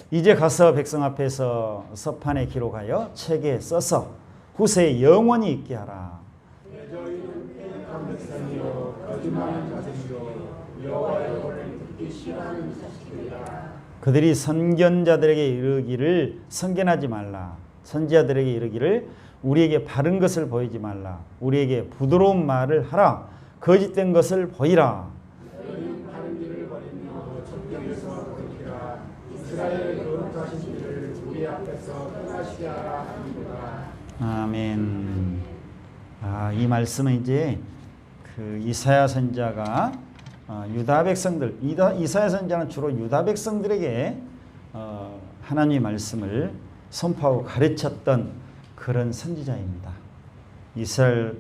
이제 가서 백성 앞에서 서판에 기록하여 책에 써서 후세에 영원히 있게 하라. 저희는 폐역한 백성이요 거짓말하는 자들이요 여호와의 법을 듣기 싫어하는 자식들이라. 그들이 선견자들에게 이르기를 선견하지 말라. 선지자들에게 이르기를 우리에게 바른 것을 보이지 말라. 우리에게 부드러운 말을 하라. 거짓된 것을 보이라. 너희는 바른 길을 버리며 적경에서 거리라. 이스라엘의 거룩하신 길을 우리 앞에서 떠나시게 하라 하는구나. 아멘. 이 말씀은 이제 그 이사야 선지자가 유다 백성들, 이사야 선지자는 주로 유다 백성들에게 하나님의 말씀을 선포하고 가르쳤던 그런 선지자입니다. 이스라엘,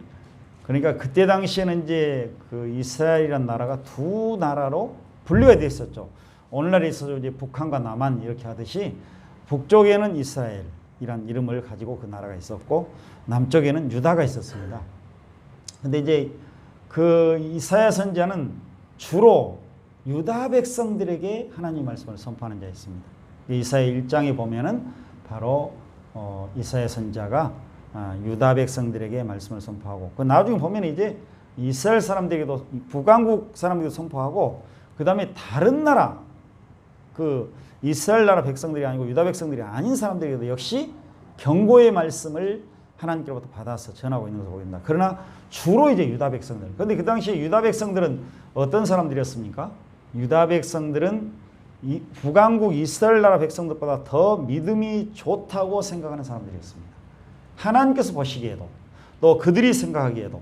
그러니까 그때 당시에는 이제 그 이스라엘이라는 나라가 두 나라로 분류가 되어 있었죠. 오늘날에 있어서 이제 북한과 남한 이렇게 하듯이 북쪽에는 이스라엘이란 이름을 가지고 그 나라가 있었고 남쪽에는 유다가 있었습니다. 근데 이제 그 이사야 선지자는 주로 유다 백성들에게 하나님의 말씀을 선포하는 자였습니다. 이사야 1장에 보면은 바로 이사야 선지자가 유다 백성들에게 말씀을 선포하고 그 나중에 보면 이제 이스라엘 사람들에게도 북왕국 사람들에게도 선포하고 그 다음에 다른 나라 그 이스라엘 나라 백성들이 아니고 유다 백성들이 아닌 사람들에게도 역시 경고의 말씀을 하나님께로부터 받아서 전하고 있는 것을 보입니다. 그러나 주로 이제 유다 백성들. 그런데 그 당시에 유다 백성들은 어떤 사람들이었습니까? 유다 백성들은 북왕국 이스라엘 나라 백성들보다 더 믿음이 좋다고 생각하는 사람들이었습니다. 하나님께서 보시기에도 또 그들이 생각하기에도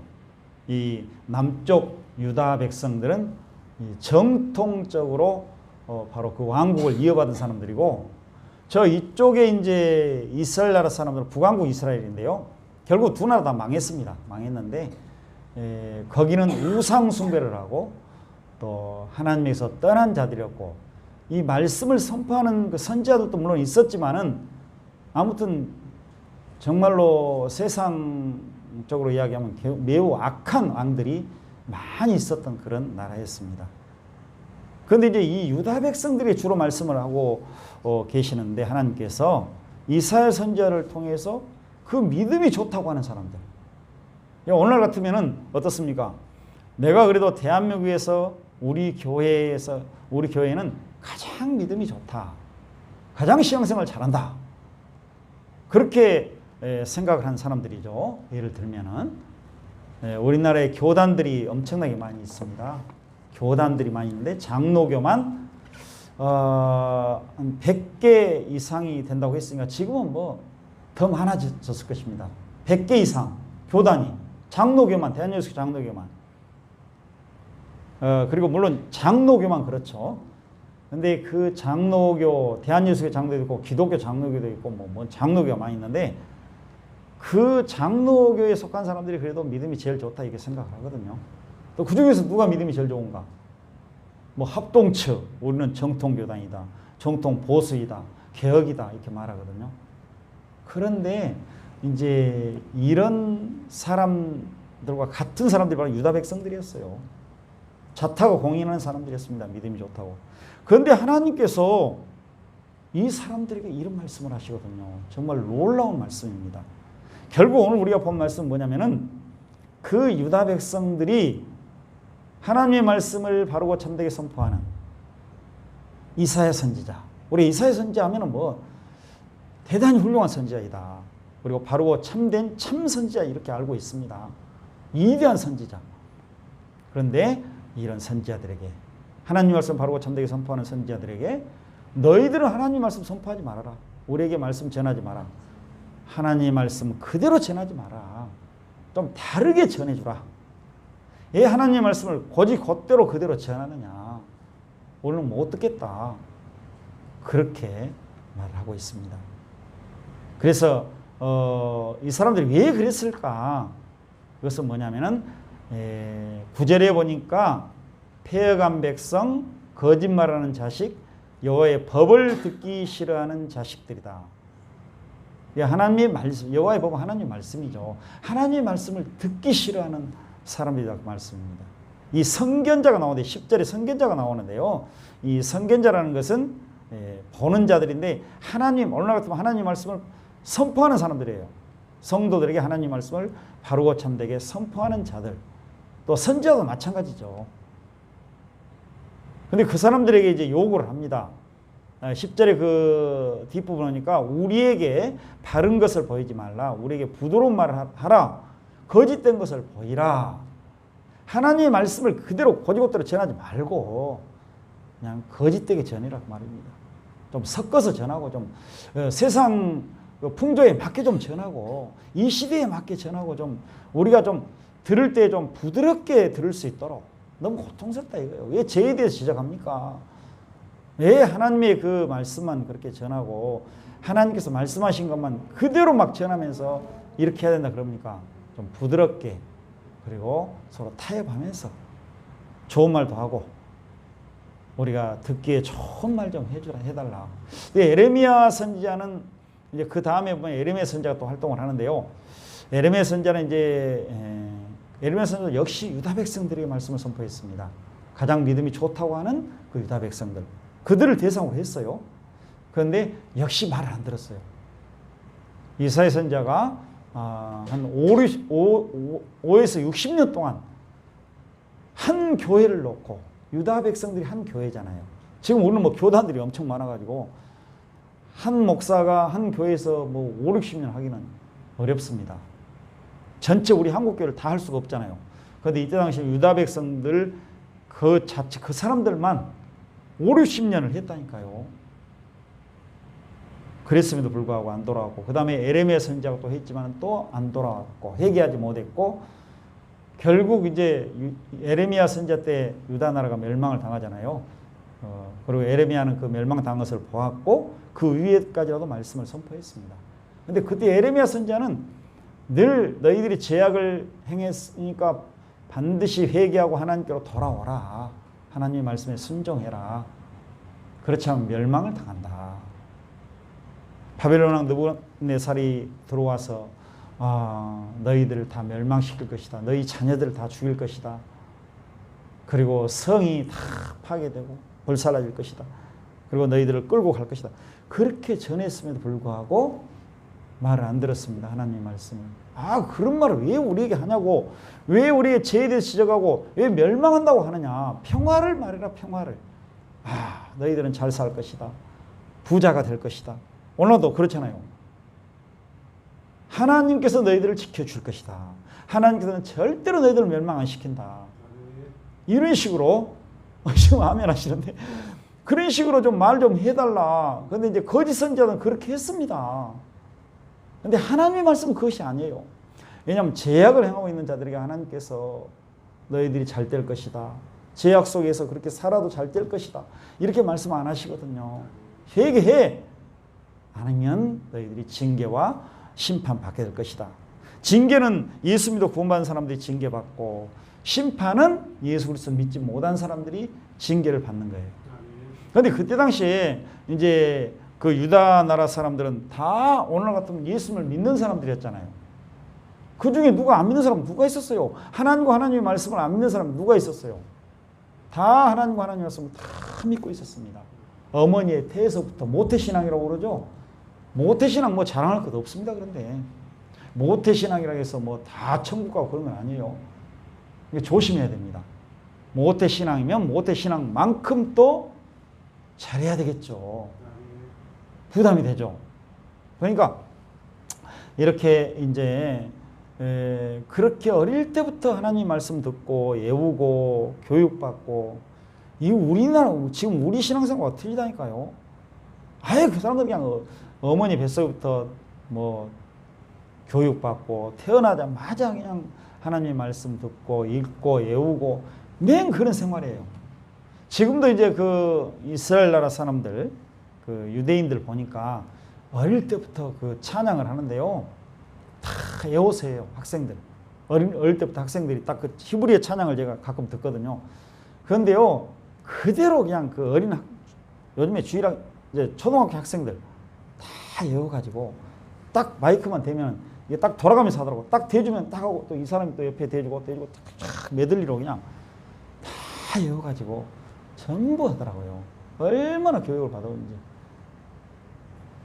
이 남쪽 유다 백성들은 정통적으로 바로 그 왕국을 이어받은 사람들이고 저 이쪽에 이제 이스라엘 나라 사람들은 북왕국 이스라엘인데요. 결국 두 나라 다 망했습니다. 망했는데 거기는 우상 숭배를 하고 또 하나님에서 떠난 자들이었고 이 말씀을 선포하는 그 선지자들도 물론 있었지만은 아무튼 정말로 세상적으로 이야기하면 매우 악한 왕들이 많이 있었던 그런 나라였습니다. 그런데 이제 이 유다 백성들이 주로 말씀을 하고 계시는데 하나님께서 이사야 선지자를 통해서 그 믿음이 좋다고 하는 사람들. 오늘 같으면은 어떻습니까? 내가 그래도 대한민국에서 우리 교회는 가장 믿음이 좋다. 가장 신앙생활 잘한다. 그렇게 생각을 한 사람들이죠. 예를 들면은 우리나라에 교단들이 엄청나게 많이 있습니다. 교단들이 많이 있는데 장로교만 한 100개 이상이 된다고 했으니까 지금은 뭐 더 많아졌을 것입니다. 100개 이상 교단이 장로교만 대한예수교 장로교만 그리고 물론 장로교만 그렇죠. 근데 그 장로교 대한예수교 장로교도 있고 기독교 장로교도 있고 뭐 장로교가 많이 있는데 그 장로교에 속한 사람들이 그래도 믿음이 제일 좋다 이렇게 생각을 하거든요. 또 그중에서 누가 믿음이 제일 좋은가? 뭐 합동처, 우리는 정통교단이다, 정통보수이다, 개혁이다 이렇게 말하거든요. 그런데 이제 이런 사람들과 같은 사람들이 바로 유다 백성들이었어요. 자타고 공인하는 사람들이었습니다. 믿음이 좋다고. 그런데 하나님께서 이 사람들에게 이런 말씀을 하시거든요. 정말 놀라운 말씀입니다. 결국 오늘 우리가 본 말씀은 뭐냐면은 그 유다 백성들이 하나님의 말씀을 바르고 참되게 선포하는 이사야 선지자. 우리 이사야 선지자 하면은 뭐 대단히 훌륭한 선지자이다. 그리고 바르고 참된 참 선지자 이렇게 알고 있습니다. 위대한 선지자. 그런데 이런 선지자들에게 하나님 말씀 바르고 참되게 선포하는 선지자들에게 너희들은 하나님 말씀 선포하지 말아라. 우리에게 말씀 전하지 마라. 하나님의 말씀 그대로 전하지 마라. 좀 다르게 전해주라. 왜 하나님의 말씀을 곧대로 그대로 전하느냐. 오늘은 못 듣겠다. 그렇게 말을 하고 있습니다. 그래서 이 사람들이 왜 그랬을까? 그것은 뭐냐면은 9절에 보니까 폐역한 백성, 거짓말하는 자식, 여호와의 법을 듣기 싫어하는 자식들이다. 하나님의 말씀, 여호와의 법은 하나님의 말씀이죠. 하나님의 말씀을 듣기 싫어하는 사람들이다 그 말씀입니다. 이 선견자가 나오는데 10절에 선견자가 나오는데요. 이 선견자라는 것은 보는 자들인데 하나님 오늘 같으면 하나님 말씀을 선포하는 사람들이에요. 성도들에게 하나님 말씀을 바르고 참되게 선포하는 자들. 또 선지자도 마찬가지죠. 근데 그 사람들에게 이제 요구를 합니다. 10절의 그 뒷부분 보니까 우리에게 바른 것을 보이지 말라. 우리에게 부드러운 말을 하라. 거짓된 것을 보이라. 하나님의 말씀을 그대로 고지고대로 전하지 말고 그냥 거짓되게 전이라고 말입니다. 좀 섞어서 전하고 좀 세상 풍조에 맞게 좀 전하고 이 시대에 맞게 전하고 좀 우리가 좀 들을 때 좀 부드럽게 들을 수 있도록. 너무 고통스럽다 이거예요. 왜 죄에 대해서 지적합니까? 왜 하나님의 그 말씀만 그렇게 전하고 하나님께서 말씀하신 것만 그대로 막 전하면서 이렇게 해야 된다 그럽니까? 좀 부드럽게 그리고 서로 타협하면서 좋은 말도 하고 우리가 듣기에 좋은 말 좀 해달라. 에레미야 선지자는 이제 그 다음에 보면 에레미야 선지자가 또 활동을 하는데요. 에레미야 선지자는 이제 에레미야 선지자 역시 유다 백성들에게 말씀을 선포했습니다. 가장 믿음이 좋다고 하는 그 유다 백성들. 그들을 대상으로 했어요. 그런데 역시 말을 안 들었어요. 이사야 선지자가 한 5에서 60년 동안 한 교회를 놓고 유다 백성들이 한 교회잖아요. 지금 우리는 뭐 교단들이 엄청 많아가지고 한 목사가 한 교회에서 뭐 5, 60년 하기는 어렵습니다. 전체 우리 한국교회를 다 할 수가 없잖아요. 그런데 이때 당시 유다 백성들 그 사람들만 5, 60년을 했다니까요. 그랬음에도 불구하고 안 돌아왔고 그 다음에 에레미야 선지자가 또 했지만 또 안 돌아왔고 회개하지 못했고 결국 이제 에레미야 선지자 때 유다 나라가 멸망을 당하잖아요. 그리고 에레미야는 그 멸망당한 것을 보았고 그 위에까지라도 말씀을 선포했습니다. 근데 그때 에레미야 선지자는 늘 너희들이 죄악을 행했으니까 반드시 회개하고 하나님께로 돌아오라. 하나님의 말씀에 순종해라. 그렇지 않으면 멸망을 당한다. 바벨론 왕 느부갓네살이 들어와서 너희들을 다 멸망시킬 것이다. 너희 자녀들을 다 죽일 것이다. 그리고 성이 다 파괴되고 불살라질 것이다. 그리고 너희들을 끌고 갈 것이다. 그렇게 전했음에도 불구하고 말을 안 들었습니다. 하나님의 말씀을. 그런 말을 왜 우리에게 하냐고. 왜 우리의 죄에 대해서 지적하고 왜 멸망한다고 하느냐. 평화를 말해라. 평화를. 너희들은 잘 살 것이다. 부자가 될 것이다. 오늘도 그렇잖아요. 하나님께서 너희들을 지켜줄 것이다. 하나님께서는 절대로 너희들을 멸망 안 시킨다. 이런 식으로 지금 아멘 하시는데 그런 식으로 좀 말 좀 해달라. 그런데 이제 거짓 선지자는 그렇게 했습니다. 근데 하나님의 말씀은 그것이 아니에요. 왜냐하면 죄악을 행하고 있는 자들에게 하나님께서 너희들이 잘 될 것이다. 죄악 속에서 그렇게 살아도 잘 될 것이다. 이렇게 말씀 안 하시거든요. 회개해. 아니면 너희들이 징계와 심판받게 될 것이다. 징계는 예수 믿어 구원받은 사람들이 징계받고 심판은 예수 그리스도 믿지 못한 사람들이 징계를 받는 거예요. 그런데 그때 당시에 이제 그 유다 나라 사람들은 다 오늘 같으면 예수를 믿는 사람들이었잖아요. 그 중에 누가 안 믿는 사람 누가 있었어요? 하나님과 하나님의 말씀을 안 믿는 사람 누가 있었어요? 다 하나님과 하나님의 말씀을 다 믿고 있었습니다. 어머니의 태에서부터 모태신앙이라고 그러죠. 모태신앙 뭐 자랑할 것도 없습니다. 그런데 모태신앙이라고 해서 뭐 다 천국 가고 그런 건 아니에요. 조심해야 됩니다. 모태신앙이면 모태신앙만큼 또 잘해야 되겠죠. 부담이 되죠. 그러니까 이렇게 이제 그렇게 어릴 때부터 하나님 말씀 듣고 외우고 교육받고 이 우리나라 지금 우리 신앙생활과 틀리다니까요. 아예 그 사람들 그냥 어머니 뱃속부터 뭐 교육받고 태어나자마자 그냥 하나님의 말씀 듣고 읽고 외우고 맨 그런 생활이에요. 지금도 이제 그 이스라엘 나라 사람들 그 유대인들 보니까 어릴 때부터 그 찬양을 하는데요. 다 외우세요. 학생들. 어릴 때부터 학생들이 딱 그 히브리어 찬양을 제가 가끔 듣거든요. 그런데요. 그대로 그냥 그 요즘에 주일학 이제 초등학교 학생들 다 외워가지고 딱 마이크만 대면 이게 딱 돌아가면서 하더라고. 딱 대주면 딱 하고 또 이 사람이 또 옆에 대주고 쫙 메들리로 그냥 다 외워가지고 전부 하더라고요. 얼마나 교육을 받아오는지.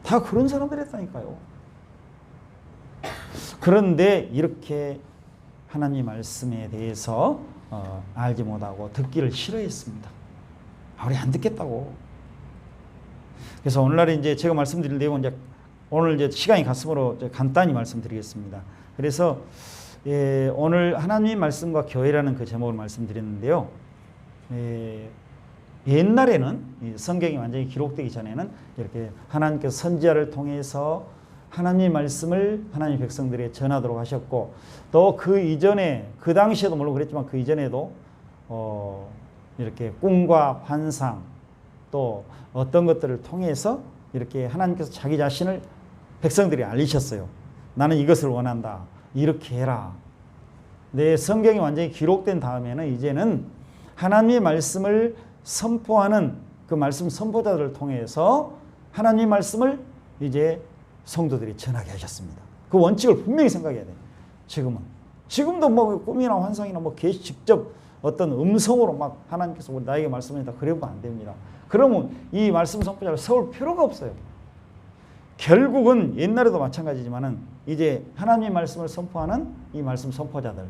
다 그런 사람들이었다니까요. 그런데 이렇게 하나님 말씀에 대해서 알지 못하고 듣기를 싫어했습니다. 우리 안 듣겠다고. 그래서 오늘날 이제 제가 말씀드릴 내용은 이제 오늘 이제 시간이 갔으므로 간단히 말씀드리겠습니다. 그래서 오늘 하나님 말씀과 교회라는 그 제목을 말씀드렸는데요. 옛날에는 성경이 완전히 기록되기 전에는 이렇게 하나님께서 선지자를 통해서 하나님 말씀을 하나님 백성들에게 전하도록 하셨고, 또 그 이전에, 그 당시에도 물론 그랬지만 그 이전에도 이렇게 꿈과 환상 또 어떤 것들을 통해서 이렇게 하나님께서 자기 자신을 백성들이 알리셨어요. 나는 이것을 원한다. 이렇게 해라. 내 성경이 완전히 기록된 다음에는 이제는 하나님의 말씀을 선포하는 그 말씀 선포자들을 통해서 하나님의 말씀을 이제 성도들이 전하게 하셨습니다. 그 원칙을 분명히 생각해야 돼요. 지금도 뭐 꿈이나 환상이나 뭐 직접 어떤 음성으로 막 하나님께서 나에게 말씀하신다 그러면 안 됩니다. 그러면 이 말씀 선포자를 세울 필요가 없어요. 결국은 옛날에도 마찬가지지만은 이제 하나님의 말씀을 선포하는 이 말씀 선포자들,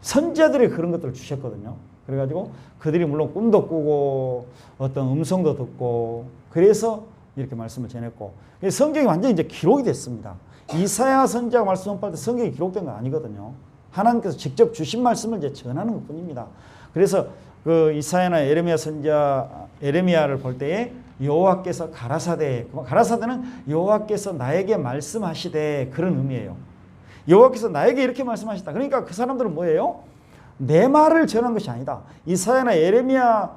선지자들이 그런 것들을 주셨거든요. 그래가지고 그들이 물론 꿈도 꾸고 어떤 음성도 듣고 그래서 이렇게 말씀을 전했고, 성경이 완전히 이제 기록이 됐습니다. 이사야 선지자가 말씀 선포할 때 성경이 기록된 건 아니거든요. 하나님께서 직접 주신 말씀을 이제 전하는 것 뿐입니다. 그래서 그 이사야나 에레미야 선지자 에레미야를 볼 때에 여호와께서 가라사대는 여호와께서 나에게 말씀하시되 그런 의미예요. 여호와께서 나에게 이렇게 말씀하시다. 그러니까 그 사람들은 뭐예요? 내 말을 전한 것이 아니다. 이사야나 에레미야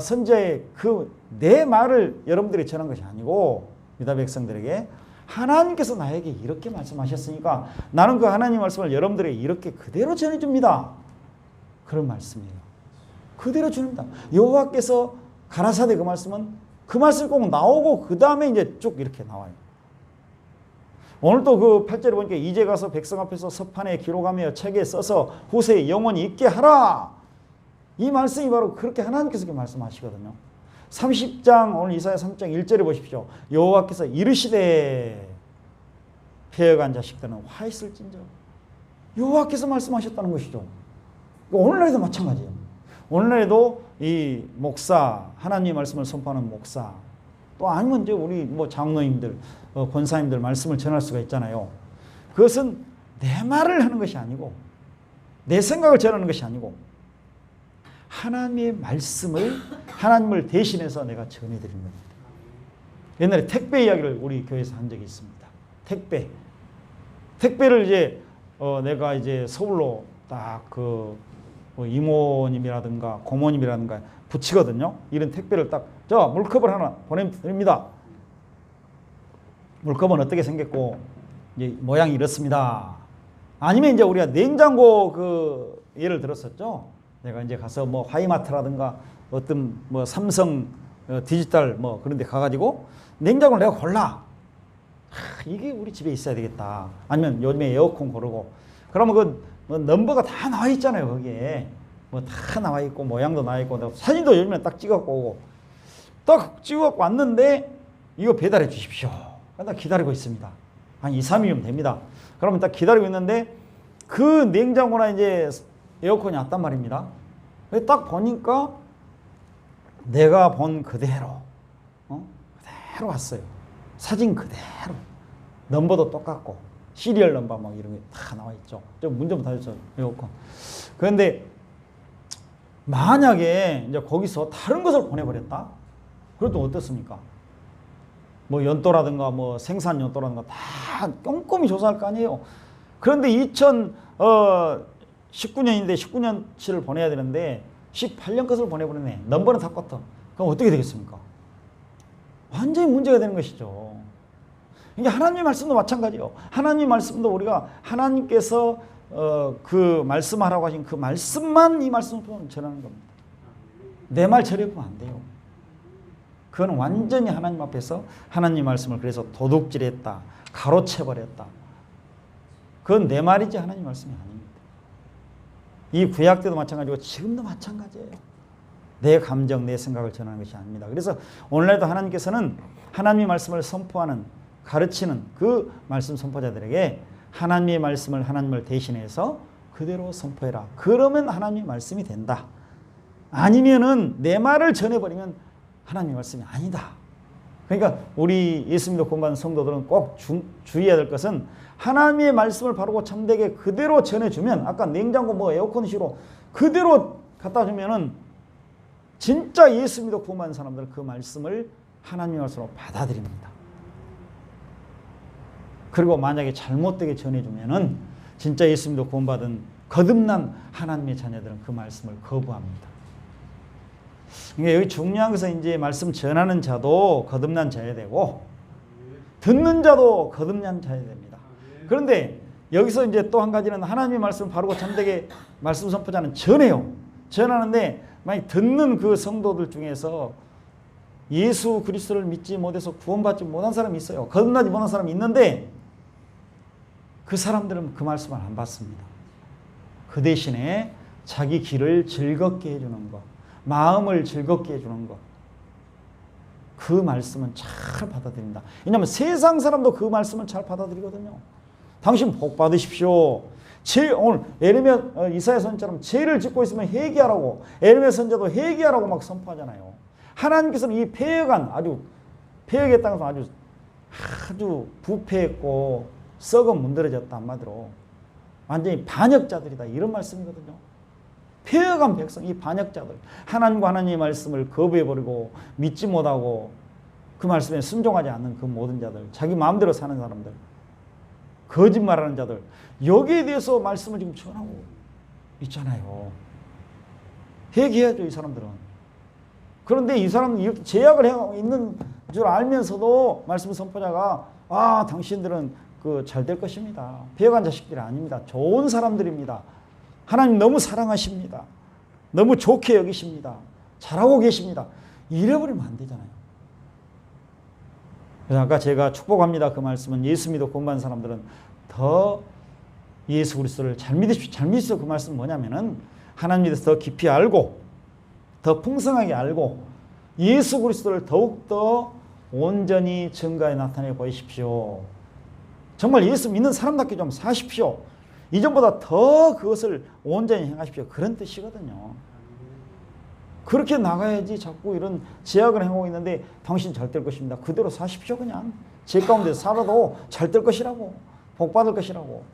선지자의 그 내 말을 여러분들이 전한 것이 아니고 유다 백성들에게 하나님께서 나에게 이렇게 말씀하셨으니까 나는 그 하나님 말씀을 여러분들에게 이렇게 그대로 전해줍니다. 그런 말씀이에요. 그대로 주는다. 여호와께서 가라사대 그 말씀은 그 말씀이 꼭 나오고 그 다음에 이제 쭉 이렇게 나와요. 오늘 또 그 8절에 보니까 이제 가서 백성 앞에서 서판에 기록하며 책에 써서 후세에 영원히 있게 하라. 이 말씀이 바로 그렇게 하나님께서 이렇게 말씀하시거든요. 30장 오늘 이사야 3장 1절에 보십시오. 여호와께서 이르시되 폐역한 자식들은 화 있을진저. 여호와께서 말씀하셨다는 것이죠. 오늘날에도 마찬가지예요. 오늘날에도 이 목사, 하나님의 말씀을 선포하는 목사, 또 아니면 이제 우리 뭐 장로님들, 권사님들 말씀을 전할 수가 있잖아요. 그것은 내 말을 하는 것이 아니고 내 생각을 전하는 것이 아니고 하나님의 말씀을 하나님을 대신해서 내가 전해드리는 겁니다. 옛날에 택배 이야기를 우리 교회에서 한 적이 있습니다. 택배를 이제 내가 이제 서울로 딱 뭐 이모님이라든가 고모님이라든가 붙이거든요. 이런 택배를 딱 물컵을 하나 보내드립니다. 물컵은 어떻게 생겼고 이제 모양이 이렇습니다. 아니면 이제 우리가 냉장고 그 예를 들었었죠. 내가 이제 가서 뭐 하이마트라든가 어떤 뭐 삼성 디지털 뭐 그런 데 가가지고 냉장고를 내가 골라. 이게 우리 집에 있어야 되겠다. 아니면 요즘에 에어컨 고르고. 그러면 그 뭐 넘버가 다 나와 있잖아요. 거기에. 뭐 다 나와 있고 모양도 나와 있고 사진도 요즘에 딱 찍어갖고 오고. 딱 찍어갖고 왔는데 이거 배달해 주십시오. 나 기다리고 있습니다. 한 2, 3일이면 됩니다. 그러면 딱 기다리고 있는데 그 냉장고나 이제 에어컨이 왔단 말입니다. 딱 보니까 내가 본 그대로 그대로 왔어요. 사진 그대로. 넘버도 똑같고 시리얼 넘버 막 이런 게 다 나와 있죠. 문 좀 닫았죠. 에어컨. 그런데 만약에 이제 거기서 다른 것을 보내버렸다? 그것도 어떻습니까? 뭐 연도라든가 뭐 생산 연도라든가 다 꼼꼼히 조사할 거 아니에요. 그런데 19년인데 19년치를 보내야 되는데 18년 것을 보내버리네. 넘버는 다 똑같아. 그럼 어떻게 되겠습니까? 완전히 문제가 되는 것이죠. 그러니까 하나님의 말씀도 마찬가지예요. 하나님의 말씀도 우리가 하나님께서 그 말씀하라고 하신 그 말씀만 이 말씀을 전하는 겁니다. 내 말 전해보면 안 돼요. 그건 완전히 하나님 앞에서 하나님 말씀을 그래서 도둑질했다. 가로채버렸다. 그건 내 말이지 하나님 말씀이 아닙니다. 이 구약 때도 마찬가지고 지금도 마찬가지예요. 내 감정, 내 생각을 전하는 것이 아닙니다. 그래서 오늘날도 하나님께서는 하나님의 말씀을 선포하는, 가르치는 그 말씀 선포자들에게 하나님의 말씀을 하나님을 대신해서 그대로 선포해라. 그러면 하나님의 말씀이 된다. 아니면은 내 말을 전해버리면 하나님의 말씀이 아니다. 그러니까 우리 예수 믿고 구원받은 성도들은 꼭 주의해야 될 것은 하나님의 말씀을 바르고 참되게 그대로 전해주면, 아까 냉장고 뭐 에어컨식으로 그대로 갖다 주면은 진짜 예수 믿고 구원받은 사람들은 그 말씀을 하나님의 말씀으로 받아들입니다. 그리고 만약에 잘못되게 전해주면은 진짜 예수 믿고 구원받은 거듭난 하나님의 자녀들은 그 말씀을 거부합니다. 그러니까 여기 중요한 것은 이제 말씀 전하는 자도 거듭난 자여야 되고 듣는 자도 거듭난 자여야 됩니다. 그런데 여기서 이제 또 한 가지는 하나님의 말씀을 바르고 참되게 말씀 선포자는 전해요. 전하는데 만약 듣는 그 성도들 중에서 예수 그리스도를 믿지 못해서 구원받지 못한 사람이 있어요. 거듭나지 못한 사람이 있는데 그 사람들은 그 말씀을 안 받습니다. 그 대신에 자기 길을 즐겁게 해주는 것, 마음을 즐겁게 해주는 것, 그 말씀은 잘 받아들입니다. 왜냐하면 세상 사람도 그 말씀을 잘 받아들이거든요. 당신 복 받으십시오. 오늘 에레미야 이사야 선지처럼 죄를 짓고 있으면 회개하라고, 에레미야 선지자도 회개하라고 막 선포하잖아요. 하나님께서는 이 폐역한, 아주 폐역의 땅에서 아주 부패했고 썩어 문드러졌다, 한마디로 완전히 반역자들이다, 이런 말씀이거든요. 폐역한 백성, 이 반역자들, 하나님과 하나님의 말씀을 거부해버리고 믿지 못하고 그 말씀에 순종하지 않는 그 모든 자들, 자기 마음대로 사는 사람들, 거짓말하는 자들, 여기에 대해서 말씀을 지금 전하고 있잖아요. 회개해야죠, 이 사람들은. 그런데 이 사람은 이렇게 제약을 하고 있는 줄 알면서도 말씀 선포자가 당신들은 잘 될 것입니다. 배역한 자식들이 아닙니다. 좋은 사람들입니다. 하나님 너무 사랑하십니다. 너무 좋게 여기십니다. 잘하고 계십니다. 이래버리면 안 되잖아요. 그래서 아까 제가 축복합니다 그 말씀은 예수 믿고 구원받은 사람들은 더 예수 그리스도를 잘 믿으십시오. 잘 믿으십시오. 그 말씀은 뭐냐면은 하나님에 대해서 더 깊이 알고 더 풍성하게 알고 예수 그리스도를 더욱더 온전히 증거에 나타내 보이십시오. 정말 예수 믿는 사람답게 좀 사십시오. 이전보다 더 그것을 온전히 행하십시오. 그런 뜻이거든요. 그렇게 나가야지 자꾸 이런 제약을 행하고 있는데 당신 잘 될 것입니다. 그대로 사십시오. 그냥 제 가운데 살아도 잘 될 것이라고, 복 받을 것이라고.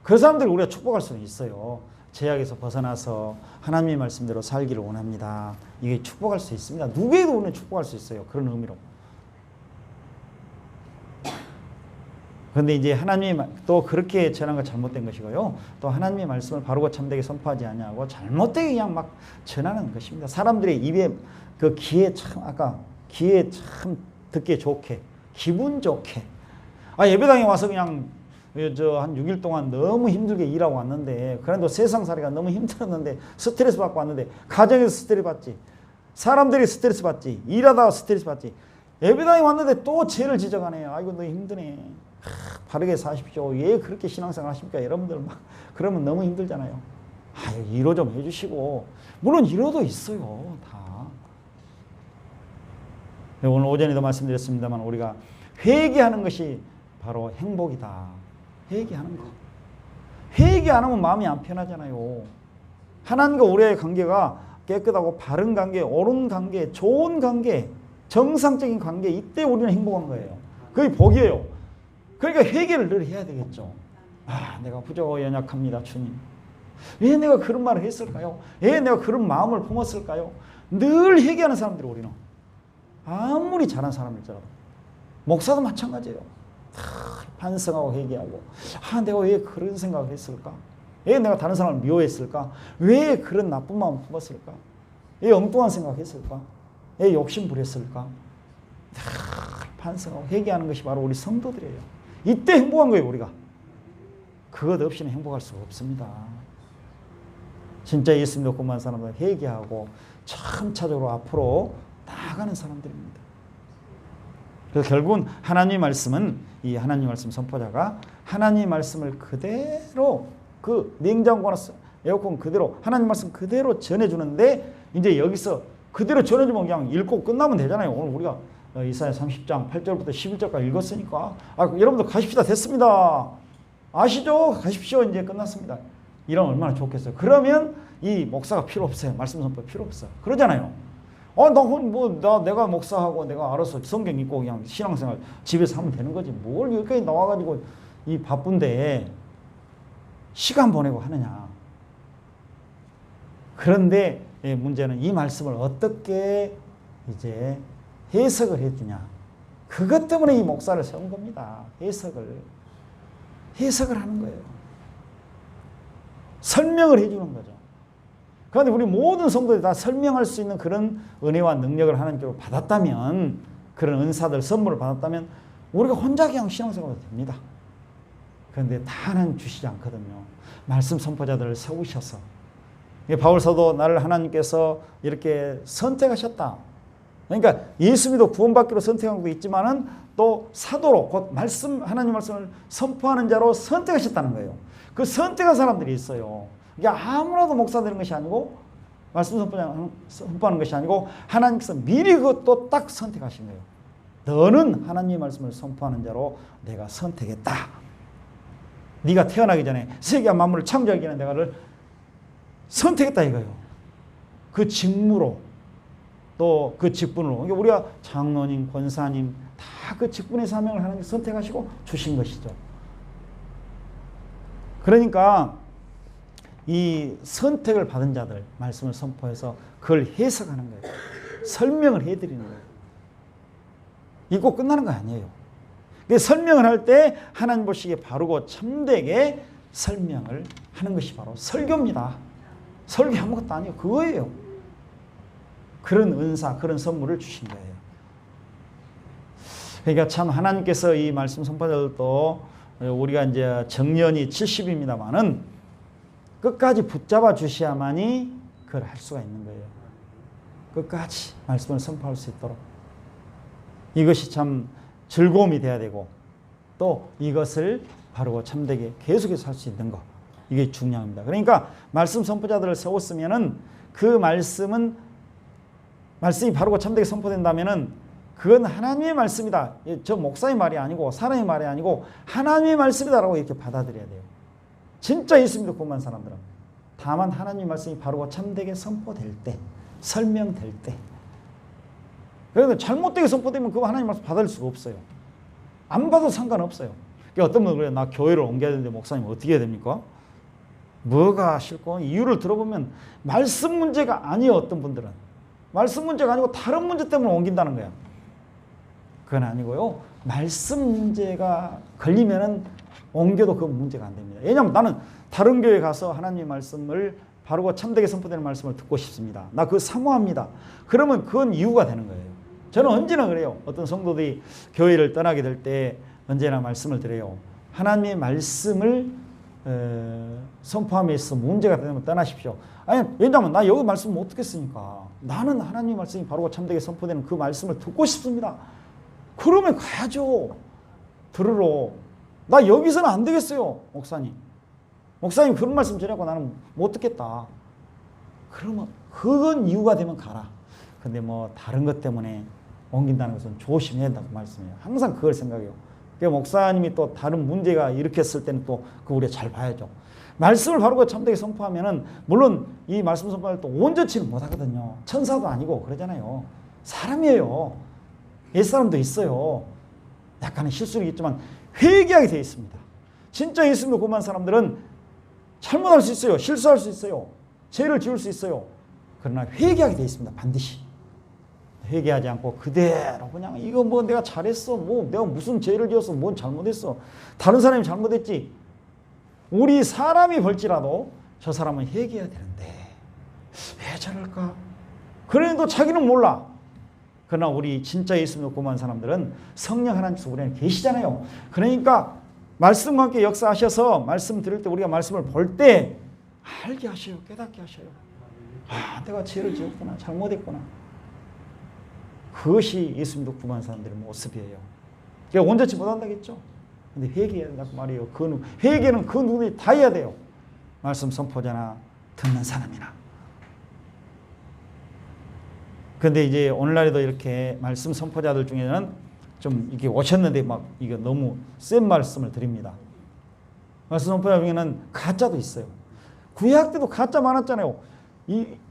그 사람들을 우리가 축복할 수는 있어요. 제약에서 벗어나서 하나님의 말씀대로 살기를 원합니다. 이게 축복할 수 있습니다. 누구에도 우리는 축복할 수 있어요. 그런 의미로. 그런데 이제 하나님이 또 그렇게 전한 건 잘못된 것이고요. 또 하나님의 말씀을 바르고 참되게 선포하지 아니하고 잘못되게 그냥 막 전하는 것입니다. 사람들의 입에 그 귀에 참 듣기 좋게, 기분 좋게. 예배당에 와서 그냥 한 6일 동안 너무 힘들게 일하고 왔는데, 그래도 세상살이가 너무 힘들었는데, 스트레스 받고 왔는데, 가정에서 스트레스 받지, 사람들이 스트레스 받지, 일하다가 스트레스 받지, 예배당에 왔는데 또 죄를 지적하네요. 아이고 너 힘드네. 바르게 사십시오. 왜 그렇게 신앙생활 하십니까? 여러분들 막 그러면 너무 힘들잖아요. 위로 좀 해주시고, 물론 위로도 있어요. 다. 오늘 오전에도 말씀드렸습니다만 우리가 회개하는 것이 바로 행복이다. 회개하는 거. 회개 안 하면 마음이 안 편하잖아요. 하나님과 우리의 관계가 깨끗하고 바른 관계, 옳은 관계, 좋은 관계, 정상적인 관계, 이때 우리는 행복한 거예요. 그게 복이에요. 그러니까 회개를 늘 해야 되겠죠. 내가 부족하고 연약합니다, 주님. 왜 내가 그런 말을 했을까요? 왜 내가 그런 마음을 품었을까요? 늘 회개하는 사람들이 우리는. 아무리 잘한 사람일지라도. 목사도 마찬가지예요. 반성하고 회개하고, 내가 왜 그런 생각을 했을까? 왜 내가 다른 사람을 미워했을까? 왜 그런 나쁜 마음을 품었을까? 왜 엉뚱한 생각했을까? 왜 욕심 부렸을까? 반성하고 회개하는 것이 바로 우리 성도들이에요. 이때 행복한 거예요, 우리가. 그것 없이는 행복할 수가 없습니다. 진짜 예수 믿고 구원받은 사람들은 회개하고 점차적으로 앞으로 나아가는 사람들입니다. 그래서 결국은 하나님의 말씀은, 이 하나님의 말씀 선포자가 하나님의 말씀을 그대로 그 냉장고나 에어컨 그대로 하나님 말씀 그대로 전해주는데 이제 여기서 그대로 전해주면 그냥 읽고 끝나면 되잖아요. 오늘 우리가 이사야 30장 8절부터 11절까지 읽었으니까 여러분들 가십시다. 됐습니다. 아시죠? 가십시오. 이제 끝났습니다. 이러면 얼마나 좋겠어요. 그러면 이 목사가 필요 없어요. 말씀 선포 필요 없어요. 그러잖아요. 내가 목사하고 내가 알아서 성경 읽고 그냥 신앙생활 집에서 하면 되는 거지. 뭘 여기까지 나와가지고 이 바쁜데 시간 보내고 하느냐. 그런데 문제는 이 말씀을 어떻게 이제 해석을 해주냐. 그것 때문에 이 목사를 세운 겁니다. 해석을 하는 거예요. 설명을 해주는 거죠. 그런데 우리 모든 성도들이 다 설명할 수 있는 그런 은혜와 능력을 하나님께로 받았다면, 그런 은사들 선물을 받았다면 우리가 혼자 그냥 신앙생활도 됩니다. 그런데 다 하나님 주시지 않거든요. 말씀 선포자들을 세우셔서, 바울서도 나를 하나님께서 이렇게 선택하셨다. 그러니까 예수 믿어 구원받기로 선택한 것도 있지만은 또 사도로, 곧 하나님 말씀을 선포하는 자로 선택하셨다는 거예요. 그 선택한 사람들이 있어요. 이게 아무나도 목사 되는 것이 아니고, 말씀 선포하는 것이 아니고, 하나님께서 미리 그것도 딱 선택하신 거예요. 너는 하나님의 말씀을 선포하는 자로 내가 선택했다. 네가 태어나기 전에 세계와 만물을 창조하기 전에 내가 를 선택했다 이거예요. 그 직무로, 또 그 직분으로. 그러니까 우리가 장로님, 권사님 다 그 직분의 사명을 하나님께서 선택하시고 주신 것이죠. 그러니까 이 선택을 받은 자들 말씀을 선포해서 그걸 해석하는 거예요. 설명을 해드리는 거예요. 읽고 끝나는 거 아니에요. 설명을 할 때 하나님 보시기에 바르고 참되게 설명을 하는 것이 바로 설교입니다. 설교 아무것도 아니에요. 그거예요. 그런 은사, 그런 선물을 주신 거예요. 그러니까 참 하나님께서 이 말씀 선포자들도 우리가 이제 정년이 70입니다만은 끝까지 붙잡아 주셔야만이 그걸 할 수가 있는 거예요. 끝까지 말씀을 선포할 수 있도록. 이것이 참 즐거움이 돼야 되고, 또 이것을 바르고 참되게 계속해서 할 수 있는 것, 이게 중요합니다. 그러니까 말씀 선포자들을 세웠으면은 그 말씀이 바르고 참되게 선포된다면은 그건 하나님의 말씀이다. 저 목사의 말이 아니고 사람의 말이 아니고 하나님의 말씀이다라고 이렇게 받아들여야 돼요. 진짜 예수 믿고 구원한 사람들은. 다만 하나님의 말씀이 바르고 참되게 선포될 때, 설명될 때. 그런데 잘못되게 선포되면 그거 하나님 말씀 받을 수가 없어요. 안 받아도 상관없어요. 그러니까 어떤 분은 그래요. 나 교회를 옮겨야 되는데 목사님 어떻게 해야 됩니까? 뭐가 싫고, 이유를 들어보면 말씀 문제가 아니에요. 어떤 분들은 말씀 문제가 아니고 다른 문제 때문에 옮긴다는 거야. 그건 아니고요. 말씀 문제가 걸리면은 옮겨도 그 문제가 안 됩니다. 왜냐하면 나는 다른 교회 가서 하나님의 말씀을 바르고 참되게 선포되는 말씀을 듣고 싶습니다. 나 그거 사모합니다. 그러면 그건 이유가 되는 거예요. 저는 언제나 그래요. 어떤 성도들이 교회를 떠나게 될 때 언제나 말씀을 드려요. 하나님의 말씀을 선포함에 있어서 문제가 되면 떠나십시오. 아니, 왜냐하면 나 여기 말씀 못 듣겠으니까. 나는 하나님의 말씀이 바르고 참되게 선포되는 그 말씀을 듣고 싶습니다. 그러면 가야죠. 들으러. 나 여기서는 안 되겠어요. 목사님 그런 말씀 전하고 나는 못 듣겠다. 그러면 그건 이유가 되면 가라. 근데 뭐 다른 것 때문에 옮긴다는 것은 조심해야 된다고 말씀해요. 항상 그걸 생각해요. 그러니까 목사님이 또 다른 문제가 일으켰을 때는 또 그거 우리가 잘 봐야죠. 말씀을 바르고 참되게 선포하면은 물론 이 말씀 선포할 때 온전치는 못하거든요. 천사도 아니고 그러잖아요. 사람이에요. 옛사람도 있어요. 약간의 실수는 있지만 회개하게 되어 있습니다. 진짜 예수님을 구원한 사람들은 잘못할 수 있어요. 실수할 수 있어요. 죄를 지을 수 있어요. 그러나 회개하게 되어 있습니다. 반드시. 회개하지 않고 그대로 그냥 이거 뭐 내가 잘했어. 뭐 내가 무슨 죄를 지었어. 뭔 잘못했어. 다른 사람이 잘못했지. 우리 사람이 벌지라도 저 사람은 회개해야 되는데 왜 저럴까? 그래도 자기는 몰라. 그러나 우리 진짜 예수님을 구원한 사람들은 성령 하나님께서 우리 안에 계시잖아요. 그러니까 말씀과 함께 역사하셔서 말씀 들을 때 우리가 말씀을 볼 때 알게 하셔요. 깨닫게 하셔요. 아, 내가 죄를 지었구나. 잘못했구나. 그것이 예수님도 구원한 사람들의 모습이에요. 제가 온전치 못한다겠죠. 근데 회개해야 된다고 말이에요. 회개는 그 누구든지 다 해야 돼요. 말씀 선포자나 듣는 사람이나. 근데 이제 오늘날에도 이렇게 말씀 선포자들 중에는 좀 이렇게 오셨는데 막 이거 너무 센 말씀을 드립니다. 말씀 선포자 중에는 가짜도 있어요. 구약 때도 가짜 많았잖아요.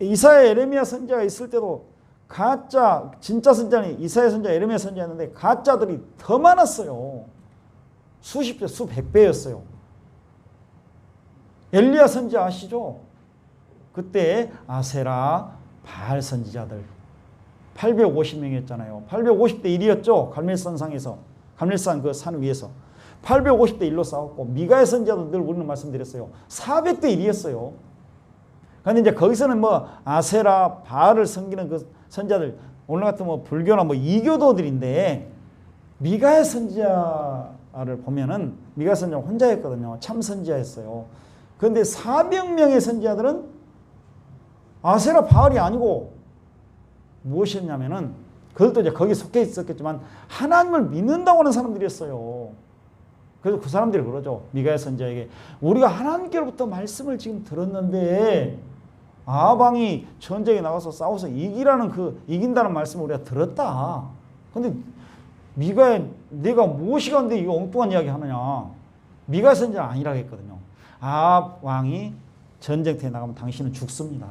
이사야, 에레미야 선지자가 있을 때도 가짜, 진짜 선지자는 이사야 선지자, 에레미야 선지자였는데 가짜들이 더 많았어요. 수십 배, 수백 배였어요. 엘리야 선지자 아시죠? 그때 아세라, 바알 선지자들 850명이었잖아요. 850대 1이었죠. 갈멜산상에서, 갈멜산 그 산 위에서 850대 1로 싸웠고, 미가의 선지자도 늘 우리는 말씀드렸어요. 400대 1이었어요. 근데 이제 거기서는 뭐 아세라, 바알을 섬기는 그 선지자들, 오늘 같은 뭐 불교나 뭐 이교도들인데, 미가의 선지자를 보면은 미가 선지자 혼자였거든요. 참 선지자였어요. 그런데 400명의 선지자들은 아세라, 바알이 아니고 무엇이었냐면은, 그것도 이제 거기 속해 있었겠지만 하나님을 믿는다고 하는 사람들이었어요. 그래서 그 사람들이 그러죠. 미가야 선지자에게, 우리가 하나님께로부터 말씀을 지금 들었는데 아방이 전쟁에 나가서 싸워서 이긴다는 말씀을 우리가 들었다. 근데 미가야, 내가 무엇이 간데 이거 엉뚱한 이야기 하느냐. 미가야 선지자는 아니라고 했거든요. 아방이 전쟁터에 나가면 당신은 죽습니다.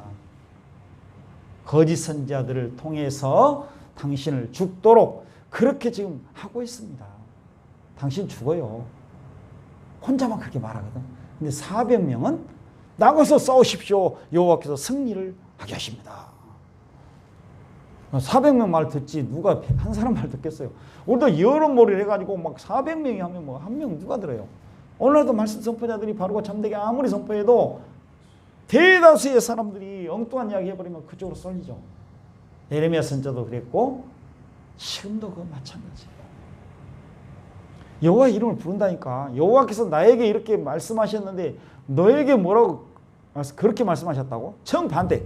거짓 선지자들을 통해서 당신을 죽도록 그렇게 지금 하고 있습니다. 당신 죽어요. 혼자만 그렇게 말하거든. 근데 400명은 나가서 싸우십시오. 여호와께서 승리를 하게 하십니다. 400명 말 듣지 누가 한 사람 말 듣겠어요. 우리도 여론몰이를 해가지고 막 400명이 하면 뭐 한 명 누가 들어요. 오늘도 말씀 선포자들이 바르고 참되게 아무리 선포해도 대다수의 사람들이 엉뚱한 이야기 해버리면 그쪽으로 쏠리죠. 에레미야 선지자도 그랬고 지금도 그거 마찬가지예요. 여호와 이름을 부른다니까. 여호와께서 나에게 이렇게 말씀하셨는데 너에게 뭐라고 그렇게 말씀하셨다고? 정반대.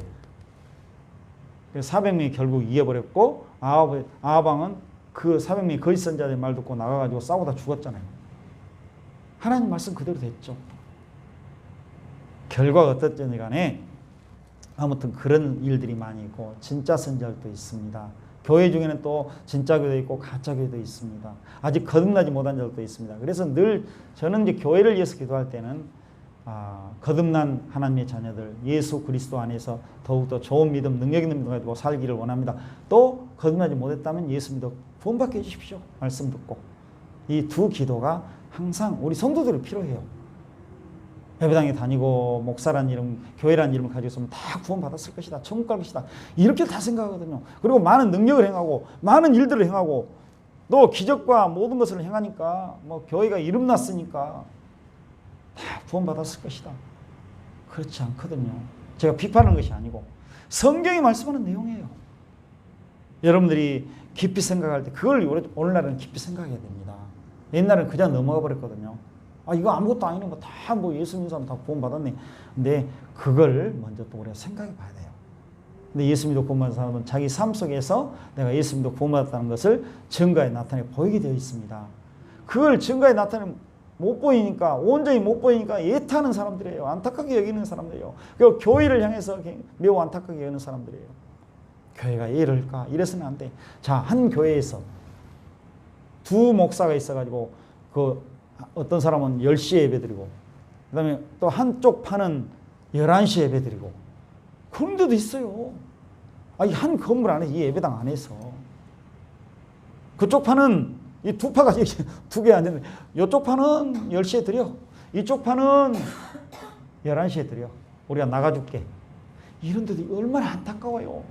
400명이 결국 이겨버렸고 아하방은 그 400명이 거짓 선지자의 말 듣고 나가가지고 싸우다 죽었잖아요. 하나님 말씀 그대로 됐죠. 결과가 어떻든 간에 아무튼 그런 일들이 많이 있고 진짜 선지자도 있습니다. 교회 중에는 또 진짜 교회도 있고 가짜 교회도 있습니다. 아직 거듭나지 못한 자들도 있습니다. 그래서 늘 저는 이제 교회를 위해서 기도할 때는 거듭난 하나님의 자녀들, 예수 그리스도 안에서 더욱더 좋은 믿음, 능력 있는 믿음 가지고 살기를 원합니다. 또 거듭나지 못했다면 예수 믿어 구원받게 해주십시오. 말씀 듣고. 이 두 기도가 항상 우리 성도들이 필요해요. 예배당에 다니고 목사란 이름, 교회란 이름을 가지고 있으면 다 구원받았을 것이다. 천국 갈 것이다. 이렇게 다 생각하거든요. 그리고 많은 능력을 행하고 많은 일들을 행하고 또 기적과 모든 것을 행하니까 뭐 교회가 이름 났으니까 다 구원받았을 것이다. 그렇지 않거든요. 제가 비판하는 것이 아니고 성경이 말씀하는 내용이에요. 여러분들이 깊이 생각할 때 그걸 오늘날은 깊이 생각해야 됩니다. 옛날에는 그냥 넘어가 버렸거든요. 이거 아무것도 아니네. 다 예수 믿는 사람 다 구원받았네. 근데 그걸 먼저 또 우리가 생각해 봐야 돼요. 근데 예수 믿고 구원받은 사람은 자기 삶 속에서 내가 예수 믿고 구원받았다는 것을 증거에 나타내 보이게 되어 있습니다. 그걸 증거에 나타내 못 보이니까, 온전히 못 보이니까 애타는 사람들이에요. 안타깝게 여기는 사람들이에요. 그리고 교회를 향해서 매우 안타깝게 여기는 사람들이에요. 교회가 이럴까? 이래서는 안 돼. 자, 한 교회에서 두 목사가 있어가지고 어떤 사람은 10시에 예배드리고 그 다음에 또 한쪽 파는 11시에 예배드리고 그런 데도 있어요. 한 건물 안에 이 예배당 안에서 그쪽 파는 이 두 파가 두 개 앉았는데 이쪽 파는 10시에 드려, 이쪽 파는 11시에 드려, 우리가 나가줄게. 이런 데도 얼마나 안타까워요.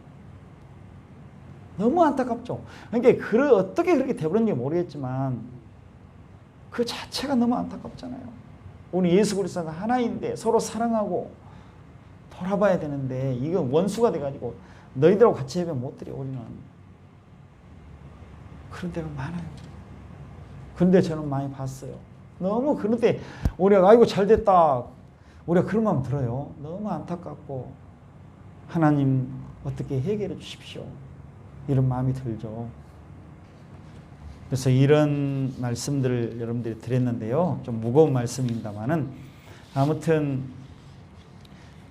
너무 안타깝죠. 그러니까 어떻게 그렇게 돼버렸는지 모르겠지만 그 자체가 너무 안타깝잖아요. 우리 예수 그리스도가 하나인데 서로 사랑하고 돌아봐야 되는데 이건 원수가 돼가지고 너희들하고 같이 예배 못 드려. 우리는 그런 데가 많아요. 그런데 저는 많이 봤어요. 너무 그런데 우리가 아이고 잘됐다 우리가 그런 마음 들어요. 너무 안타깝고 하나님 어떻게 해결해 주십시오. 이런 마음이 들죠. 그래서 이런 말씀들을 여러분들이 드렸는데요. 좀 무거운 말씀입니다만은 아무튼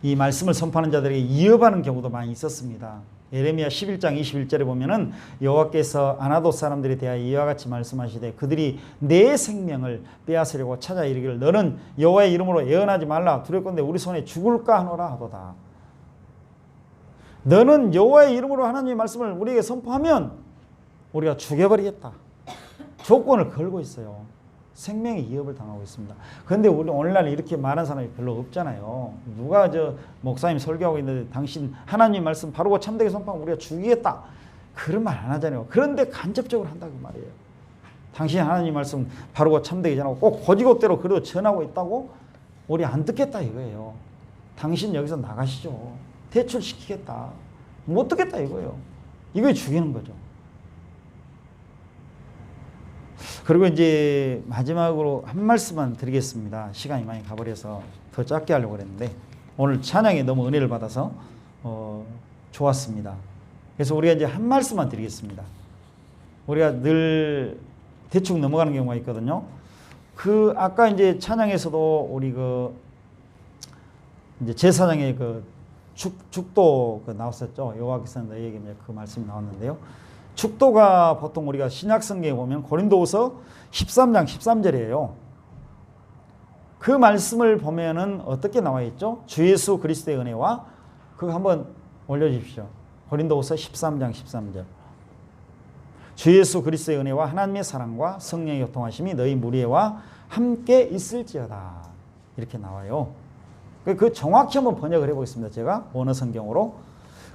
이 말씀을 선포하는 자들에게 이어받는 경우도 많이 있었습니다. 예레미야 11장 21절에 보면은 여호와께서 아나돗 사람들에 대하여 이와 같이 말씀하시되 그들이 내 생명을 빼앗으려고 찾아 이르기를 너는 여호와의 이름으로 예언하지 말라 두렵건대 우리 손에 죽을까 하노라 하도다. 너는 여호와의 이름으로 하나님의 말씀을 우리에게 선포하면 우리가 죽여버리겠다. 조건을 걸고 있어요. 생명의 위협을 당하고 있습니다. 그런데 우리 오늘날 이렇게 말하는 사람이 별로 없잖아요. 누가 목사님 설교하고 있는데 당신 하나님 말씀 바르고 참되게 선포하면 우리가 죽이겠다. 그런 말 안 하잖아요. 그런데 간접적으로 한다고 말이에요. 당신 하나님 말씀 바르고 참되게 전하고 꼭 고지고대로 그래도 전하고 있다고 우리 안 듣겠다 이거예요. 당신 여기서 나가시죠. 퇴출시키겠다. 못 듣겠다 이거예요. 이거 죽이는 거죠. 그리고 이제 마지막으로 한 말씀만 드리겠습니다. 시간이 많이 가버려서 더 짧게 하려고 그랬는데 오늘 찬양에 너무 은혜를 받아서 좋았습니다. 그래서 우리가 이제 한 말씀만 드리겠습니다. 우리가 늘 대충 넘어가는 경우가 있거든요. 아까 이제 찬양에서도 우리 이제 제사장의 축도 나왔었죠. 여호와께서 너희에게 그 말씀이 나왔는데요. 축도가 보통 우리가 신약성경에 보면 고린도후서 13장 13절이에요. 그 말씀을 보면은 어떻게 나와 있죠? 주 예수 그리스도의 은혜와 그거 한번 올려주십시오. 고린도후서 13장 13절. 주 예수 그리스도의 은혜와 하나님의 사랑과 성령의 교통하심이 너희 무리와 함께 있을지어다. 이렇게 나와요. 그 정확히 한번 번역을 해보겠습니다. 제가 원어 성경으로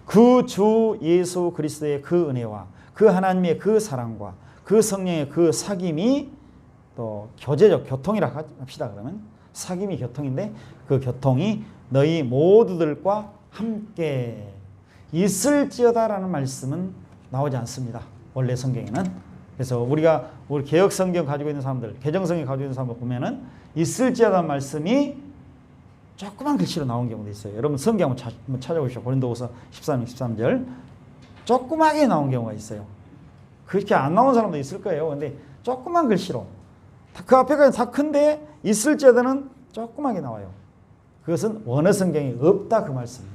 그 주 예수 그리스도의 그 은혜와 그 하나님의 그 사랑과 그 성령의 그 사귐이 또 교제적 교통이라 합시다. 그러면 사귐이 교통인데 그 교통이 너희 모두들과 함께 있을지어다라는 말씀은 나오지 않습니다. 원래 성경에는. 그래서 우리가 우리 개혁 성경 가지고 있는 사람들, 개정 성경 가지고 있는 사람들 보면은 있을지어다는 말씀이 조그만 글씨로 나온 경우도 있어요. 여러분 성경 한번 찾아보시죠. 고린도후서 13장 13절. 조그맣게 나온 경우가 있어요. 그렇게 안 나온 사람도 있을 거예요. 근데 조그만 글씨로 그 앞에까지 다 큰데 있을지어다는 조그맣게 나와요. 그것은 원어 성경에 없다 그 말씀이에요.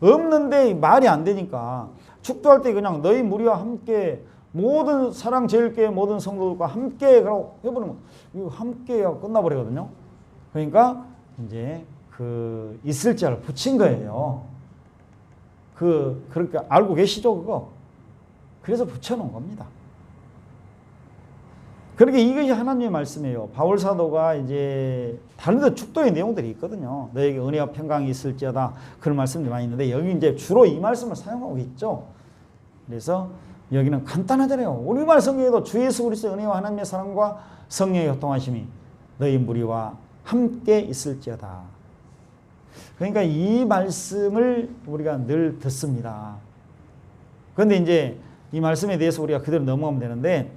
없는데 말이 안 되니까 축도할 때 그냥 너희 무리와 함께 모든 사랑 제일교회 모든 성도들과 함께 그러고 해버리면 이거 함께가 끝나버리거든요. 그러니까 이제 있을지를 붙인 거예요. 그렇게 알고 계시죠, 그거? 그래서 붙여놓은 겁니다. 그러니까 이것이 하나님의 말씀이에요. 바울 사도가 이제 다른 데 축도의 내용들이 있거든요. 너에게 은혜와 평강이 있을지어다. 그런 말씀들이 많이 있는데 여기 이제 주로 이 말씀을 사용하고 있죠. 그래서 여기는 간단하잖아요. 우리말 성경에도 주 예수 그리스도의 은혜와 하나님의 사랑과 성령의 교통하심이 너희 무리와 함께 있을지어다. 그러니까 이 말씀을 우리가 늘 듣습니다. 그런데 이제 이 말씀에 대해서 우리가 그대로 넘어가면 되는데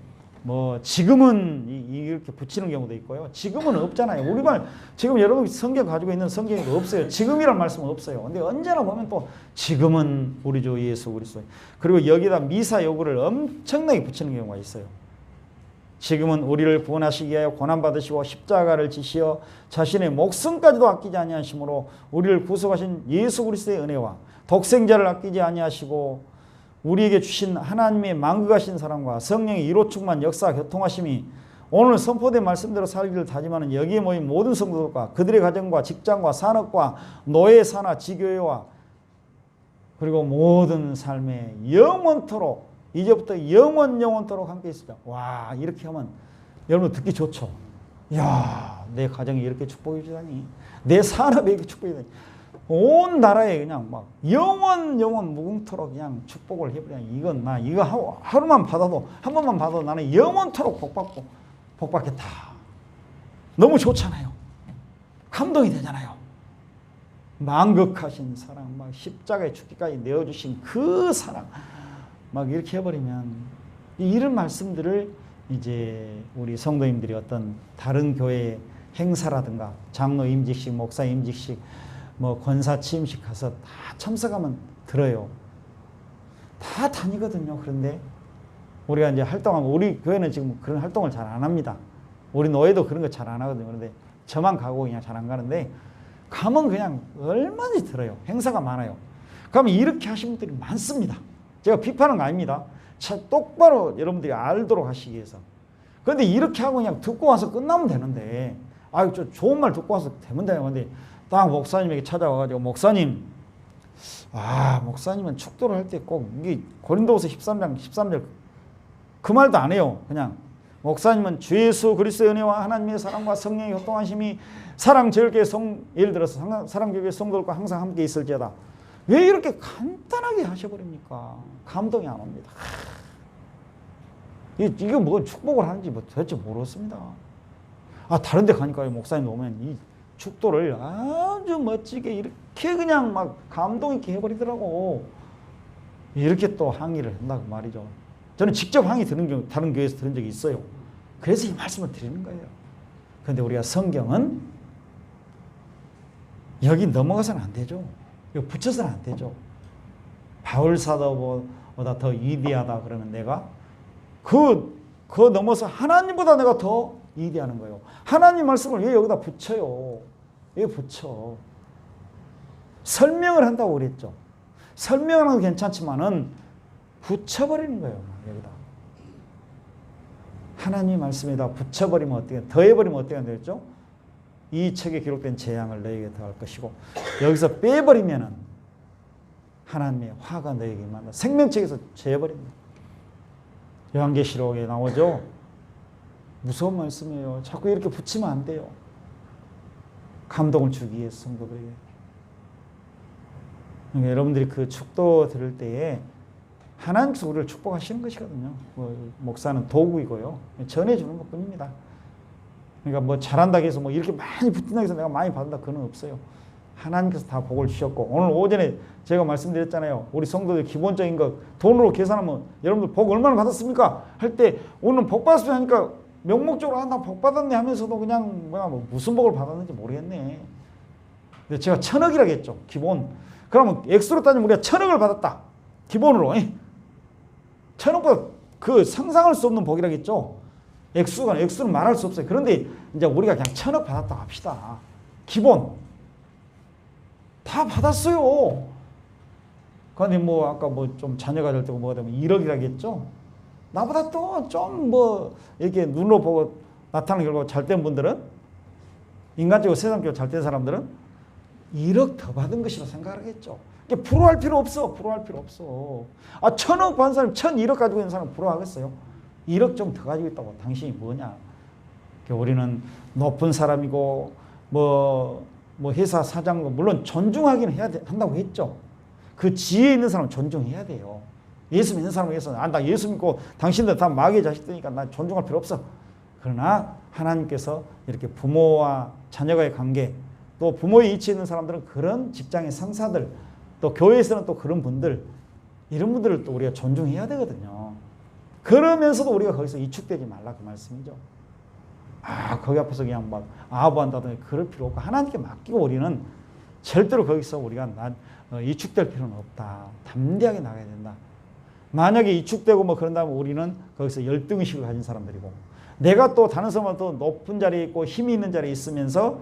지금은 이렇게 붙이는 경우도 있고요. 지금은 없잖아요. 우리말 지금 여러분 성경 가지고 있는 성경이 없어요. 지금이란 말씀은 없어요. 근데 언제나 보면 또 지금은 우리 주 예수 그리스도. 그리고 여기다 미사 요구를 엄청나게 붙이는 경우가 있어요. 지금은 우리를 구원하시기 위하여 고난받으시고 십자가를 지시어 자신의 목숨까지도 아끼지 아니하심으로 우리를 구속하신 예수 그리스도의 은혜와 독생자를 아끼지 아니하시고 우리에게 주신 하나님의 만극하신 사랑과 성령의 이로 충만 역사 교통하심이 오늘 선포된 말씀대로 살기를 다짐하는 여기에 모인 모든 성도들과 그들의 가정과 직장과 산업과 노예 산하 지교회와 그리고 모든 삶에 영원토록 이제부터 영원토록 함께 있으자. 와, 이렇게 하면 여러분 듣기 좋죠. 이야, 내 가정이 이렇게 축복이 주다니, 내 산업에 이렇게 축복이 주다니, 온 나라에 그냥 막 영원 무궁토록 그냥 축복을 해버려. 이건 나 이거 하루만 받아도 한 번만 받아도 나는 영원토록 복받겠다. 너무 좋잖아요. 감동이 되잖아요. 만극하신 사랑, 막 십자가에 죽기까지 내어주신 그 사랑, 막 이렇게 해버리면 이런 말씀들을 이제 우리 성도님들이 어떤 다른 교회 행사라든가 장로 임직식, 목사 임직식, 권사 취임식 가서 다 참석하면 들어요. 다 다니거든요. 그런데 우리가 이제 활동하면 우리 교회는 지금 그런 활동을 잘 안 합니다. 우리 노예도 그런 거 잘 안 하거든요. 그런데 저만 가고 그냥 잘 안 가는데 가면 그냥 얼마든지 들어요. 행사가 많아요. 그러면 이렇게 하시는 분들이 많습니다. 제가 비판한 거 아닙니다. 똑바로 여러분들이 알도록 하시기 위해서. 그런데 이렇게 하고 그냥 듣고 와서 끝나면 되는데, 아유, 저 좋은 말 듣고 와서 되면 돼요. 근데 딱 목사님에게 찾아와가지고, 목사님, 목사님은 축도를 할 때 꼭 이게 고린도후서 13장 13절 그 말도 안 해요. 그냥 목사님은 주 예수 그리스도의 은혜와 하나님의 사랑과 성령의 협동하심이 사랑제일교회 예를 들어서 사랑제일교회 성도들과 항상 함께 있을지어다. 왜 이렇게 간단하게 하셔버립니까? 감동이 안 옵니다. 이게 뭐 축복을 하는지 뭐 도대체 모르겠습니다. 다른 데 가니까 목사님 오면 이 축도를 아주 멋지게 이렇게 그냥 막 감동 있게 해버리더라고. 이렇게 또 항의를 한다고 말이죠. 저는 직접 항의 들은 경우 다른 교회에서 들은 적이 있어요. 그래서 이 말씀을 드리는 거예요. 그런데 우리가 성경은 여기 넘어가서는 안 되죠. 이거 붙여서는 안 되죠. 바울 사도보다 더 위대하다 그러면 내가 그 넘어서 하나님보다 내가 더 위대하는 거예요. 하나님 말씀을 왜 여기다 붙여요? 왜 붙여? 설명을 한다고 그랬죠. 설명을 하는 건 괜찮지만은 붙여버리는 거예요. 여기다. 하나님 말씀에다 붙여버리면 어떻게, 더해버리면 어떻게 되겠죠? 이 책에 기록된 재앙을 너에게 더할 것이고, 여기서 빼버리면은 하나님의 화가 너에게 임한다. 생명책에서 재버립니다. 요한계시록에 나오죠. 무서운 말씀이에요. 자꾸 이렇게 붙이면 안 돼요. 감동을 주기 위해서 성도들에게. 그러니까 여러분들이 그 축도 들을 때에 하나님께서 우리를 축복하시는 것이거든요. 목사는 도구이고요. 전해주는 것 뿐입니다. 그러니까 뭐 잘한다고 해서 뭐 이렇게 많이 붙인다고 해서 내가 많이 받는다, 그건 없어요. 하나님께서 다 복을 주셨고, 오늘 오전에 제가 말씀드렸잖아요. 우리 성도들 기본적인 것 돈으로 계산하면 여러분들 복 얼마나 받았습니까? 할 때 오늘 복 받았으면 하니까 명목적으로 나 복 받았네 하면서도 그냥 뭐 무슨 복을 받았는지 모르겠네. 근데 제가 1000억이라고 했죠. 기본. 그러면 액수로 따지면 우리가 1000억을 받았다. 기본으로. 1000억보다 그 상상할 수 없는 복이라고 했죠. 액수는 말할 수 없어요. 그런데 이제 우리가 그냥 1000억 받았다고 합시다. 기본. 다 받았어요. 그런데 뭐 아까 뭐 좀 자녀가 될 때고 뭐가 되면 1억이라고 했죠. 나보다 또 좀 뭐 이렇게 눈으로 보고 나타나는 결과 잘된 분들은, 인간적으로 세상적으로 잘된 사람들은 1억 더 받은 것이라 생각하겠죠. 부러워할 필요 없어. 부러워할 필요 없어. 1000억 받은 사람이 1001억 가지고 있는 사람 부러워하겠어요? 1억 좀 더 가지고 있다고 당신이 뭐냐. 우리는 높은 사람이고 뭐 회사 사장도 물론 존중하기는 한다고 했죠. 그 지혜 있는 사람은 존중해야 돼요. 예수 믿는 사람을 위해서 나 예수 믿고 당신들 다 마귀의 자식들이니까 나 존중할 필요 없어. 그러나 하나님께서 이렇게 부모와 자녀와의 관계, 또 부모의 위치에 있는 사람들은 그런 직장의 상사들, 또 교회에서는 또 그런 분들, 이런 분들을 또 우리가 존중해야 되거든요. 그러면서도 우리가 거기서 위축되지 말라 그 말씀이죠. 거기 앞에서 그냥 막 아부한다든지 그럴 필요 없고 하나님께 맡기고 우리는 절대로 거기서 우리가 위축될 필요는 없다. 담대하게 나가야 된다. 만약에 위축되고 뭐 그런다면 우리는 거기서 열등의식을 가진 사람들이고, 내가 또 다른 사람은 또 높은 자리에 있고 힘이 있는 자리에 있으면서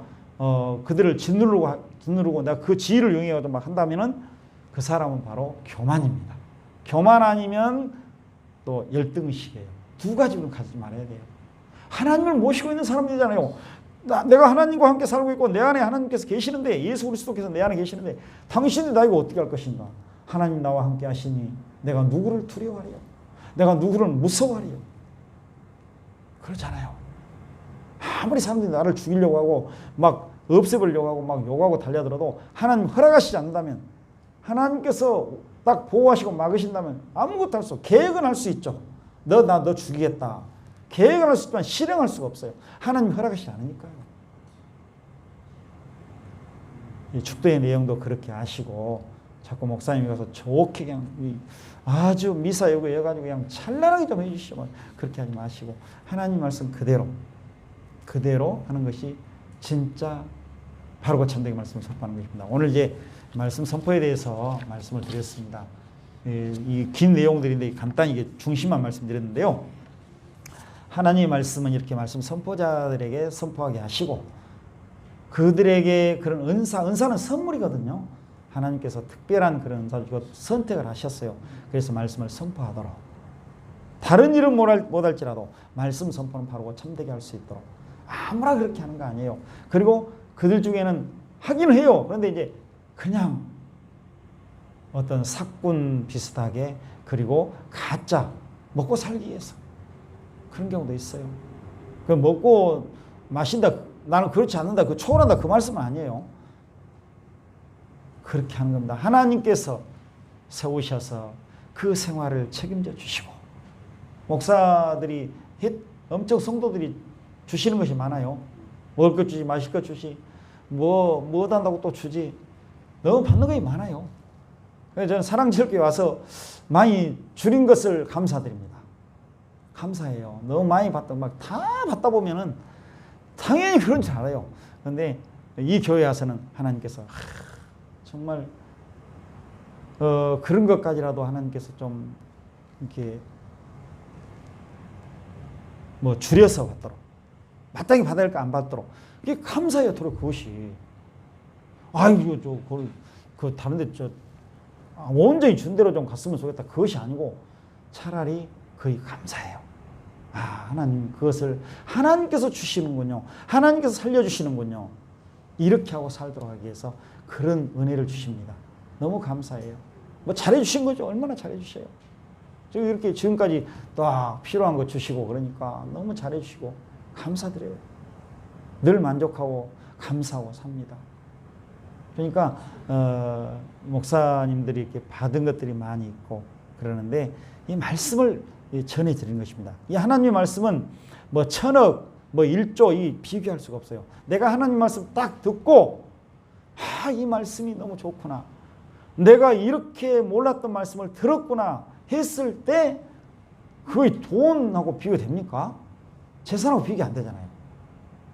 그들을 짓누르고 내가 그 지위를 이용해서 막 한다면은 그 사람은 바로 교만입니다. 교만 아니면 또 열등의식이에요. 두 가지로 가지지 말아야 돼요. 하나님을 모시고 있는 사람들이잖아요. 내가 하나님과 함께 살고 있고 내 안에 하나님께서 계시는데, 예수 그리스도께서 내 안에 계시는데 당신이 나에게 어떻게 할 것인가? 하나님 나와 함께 하시니 내가 누구를 두려워하리요? 내가 누구를 무서워하리요? 그렇잖아요. 아무리 사람들이 나를 죽이려고 하고 막 없애버리려고 하고 막 욕하고 달려들어도 하나님 허락하시지 않는다면, 하나님께서 딱 보호하시고 막으신다면 아무것도 할 수 없어요. 계획은 할 수 있죠. 너 죽이겠다. 계획은 할 수 있지만 실행할 수가 없어요. 하나님 허락하시지 않으니까요. 이 축도의 내용도 그렇게 아시고 자꾸 목사님이 가서 좋게 그냥 아주 미사 여가지고 그냥 찬란하게 좀 해주시죠. 그렇게 하지 마시고 하나님 말씀 그대로 하는 것이 진짜 바르고 참되게 말씀을 선포하는 것입니다. 오늘 이제 말씀 선포에 대해서 말씀을 드렸습니다. 이 긴 내용들인데 간단히 이게 중심만 말씀드렸는데요. 하나님의 말씀은 이렇게 말씀 선포자들에게 선포하게 하시고, 그들에게 그런 은사는 선물이거든요. 하나님께서 특별한 그런 은사를 주고 선택을 하셨어요. 그래서 말씀을 선포하도록. 다른 일은 못할지라도 말씀 선포는 바르고 참되게 할 수 있도록. 아무나 그렇게 하는 거 아니에요. 그리고 그들 중에는 하긴 해요. 그런데 이제 그냥 어떤 사꾼 비슷하게, 그리고 가짜 먹고 살기 위해서 그런 경우도 있어요. 그 먹고 마신다, 나는 그렇지 않는다, 그 초월한다, 그 말씀은 아니에요. 그렇게 하는 겁니다. 하나님께서 세우셔서 그 생활을 책임져 주시고, 목사들이 엄청 성도들이 주시는 것이 많아요. 먹을 것 주지, 마실 것 주지, 뭐 한다고 또 주지. 너무 받는 것이 많아요. 그래서 저는 사랑제일교회 와서 많이 줄인 것을 감사드립니다. 감사해요. 너무 많이 받다, 막 다 받다 보면은 당연히 그런 줄 알아요. 그런데 이 교회 와서는 하나님께서 정말 그런 것까지라도 하나님께서 좀 이렇게 뭐 줄여서 받도록, 마땅히 받아야 할 거 안 받도록, 이게 감사해요. 도로 그것이. 아이고 그 다른데 온전히 준 대로 좀 갔으면 좋겠다, 그것이 아니고 차라리 거의 감사해요. 하나님 그것을 하나님께서 주시는군요. 하나님께서 살려주시는군요. 이렇게 하고 살도록 하기 위해서 그런 은혜를 주십니다. 너무 감사해요. 뭐 잘해주신 거죠. 얼마나 잘해주셔요. 이렇게 지금까지 딱 필요한 거 주시고, 그러니까 너무 잘해주시고 감사드려요. 늘 만족하고 감사하고 삽니다. 그러니까 목사님들이 이렇게 받은 것들이 많이 있고 그러는데, 이 말씀을 전해드리는 것입니다. 이 하나님의 말씀은 뭐 1000억, 뭐 1조 이 비교할 수가 없어요. 내가 하나님 말씀 딱 듣고 이 말씀이 너무 좋구나, 내가 이렇게 몰랐던 말씀을 들었구나 했을 때 그게 돈하고 비교됩니까? 재산하고 비교 안 되잖아요.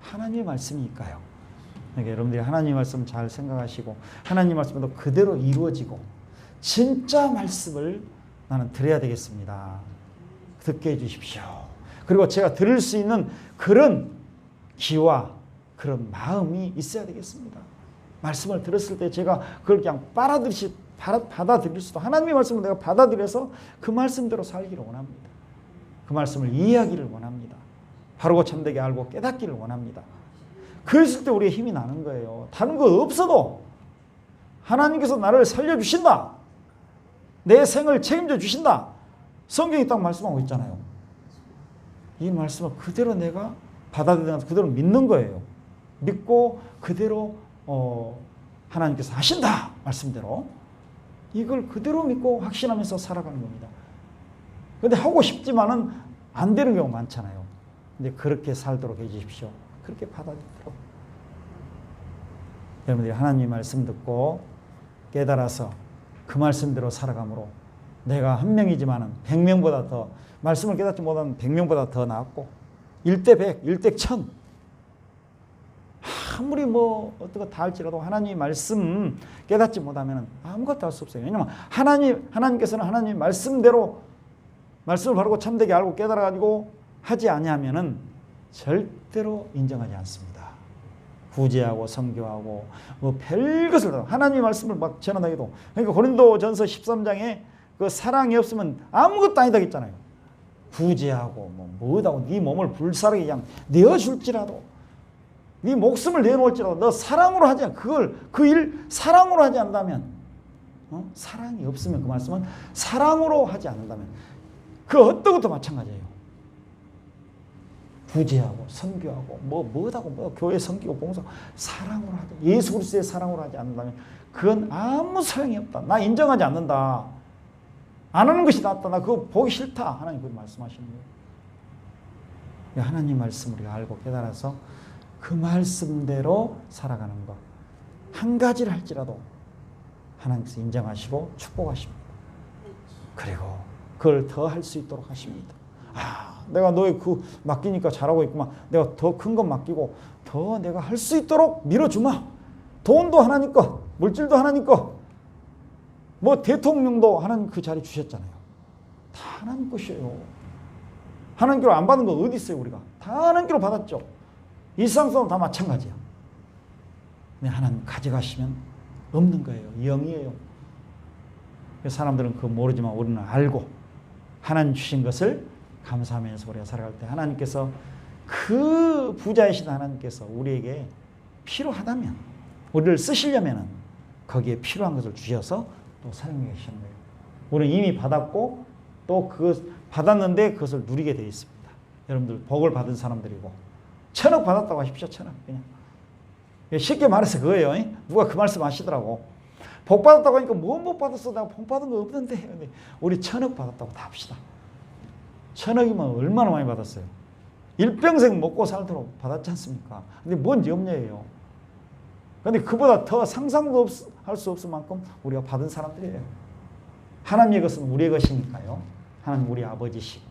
하나님의 말씀이니까요. 그러니까 여러분들이 하나님의 말씀 잘 생각하시고, 하나님의 말씀도 그대로 이루어지고, 진짜 말씀을 나는 들어야 되겠습니다. 듣게 해주십시오. 그리고 제가 들을 수 있는 그런 기와 그런 마음이 있어야 되겠습니다. 말씀을 들었을 때 제가 그걸 그냥 받아들일 수도, 하나님의 말씀을 내가 받아들여서 그 말씀대로 살기를 원합니다. 그 말씀을 이해하기를 원합니다. 바르고 참되게 알고 깨닫기를 원합니다. 그랬을 때 우리의 힘이 나는 거예요. 다른 거 없어도 하나님께서 나를 살려주신다, 내 생을 책임져 주신다, 성경이 딱 말씀하고 있잖아요. 이 말씀을 그대로 내가 받아들여서 그대로 믿는 거예요. 믿고 그대로 하나님께서 하신다 말씀대로 이걸 그대로 믿고 확신하면서 살아가는 겁니다. 그런데 하고 싶지만은 안 되는 경우 많잖아요. 근데 그렇게 살도록 해주십시오. 그렇게 받아들이도록. 여러분들이 하나님의 말씀 듣고 깨달아서 그 말씀대로 살아감으로 내가 한 명이지만은 100명보다 더, 말씀을 깨닫지 못하는 100명보다 더 낫고 1대 100, 1대 1000, 아무리 뭐 어떻게 다 할지라도 하나님의 말씀 깨닫지 못하면 아무것도 할 수 없어요. 왜냐하면 하나님께서는 하나님의 말씀대로 말씀을 바르고 참되게 알고 깨달아가지고 하지 아니하면은 절대로 인정하지 않습니다. 구제하고 선교하고 뭐 별것을 다 하나님의 말씀을 막 전하다기도, 그러니까 고린도전서 13장에 그 사랑이 없으면 아무것도 아니다 했잖아요. 구제하고 뭐다고 네 몸을 불사르게 그냥 내어줄지라도, 네 목숨을 내놓을지라도 너 사랑으로 하지 않, 그 일 사랑으로 하지 않는다면, 사랑이 없으면, 그 말씀은 사랑으로 하지 않는다면 그 어떤 것도 마찬가지예요. 구제하고 선교하고 뭐다고 교회 섬기고 봉사 사랑으로 하자, 예수 그리스도의 사랑으로 하지 않는다면 그건 아무 소용이 없다. 나 인정하지 않는다. 안 하는 것이 낫다. 나 그거 보기 싫다. 하나님 그렇게 말씀하시는 거예요. 하나님 말씀을 우리가 알고 깨달아서 그 말씀대로 살아가는 것, 한 가지를 할지라도 하나님께서 인정하시고 축복하십니다. 그리고 그걸 더 할 수 있도록 하십니다. 내가 너의 그 맡기니까 잘하고 있구만. 내가 더 큰 것 맡기고 더 내가 할 수 있도록 밀어주마. 돈도 하나님 것, 물질도 하나님 것, 뭐 대통령도 하나님 그 자리 주셨잖아요. 다 하나님 것이에요. 하나님께로 안 받은 거 어디 있어요? 우리가 다 하나님께로 받았죠. 일상생활 다 마찬가지야. 근데 하나님 가져가시면 없는 거예요. 영이에요. 사람들은 그거 모르지만 우리는 알고 하나님 주신 것을 감사하면서 우리가 살아갈 때 하나님께서 그 부자이신 하나님께서 우리에게 필요하다면 우리를 쓰시려면 거기에 필요한 것을 주셔서 또 사용해 계시는 거예요. 우리는 이미 받았고 또 그 받았는데 그것을 누리게 되어 있습니다. 여러분들 복을 받은 사람들이고 1,000억 받았다고 하십시오. 1,000억 그냥. 쉽게 말해서 그거예요. 누가 그 말씀 하시더라고. 복 받았다고 하니까 뭐 못 받았어? 내가 복 받은 거 없는데. 근데 우리 1,000억 받았다고 다 합시다. 1,000억이면 얼마나 많이 받았어요? 일평생 먹고 살도록 받았지 않습니까? 근데 뭔 염려예요? 근데 그보다 더 상상도 할 수 없을 만큼 우리가 받은 사람들이에요. 하나님의 것은 우리의 것이니까요. 하나님 우리 아버지시고.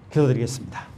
기도드리겠습니다.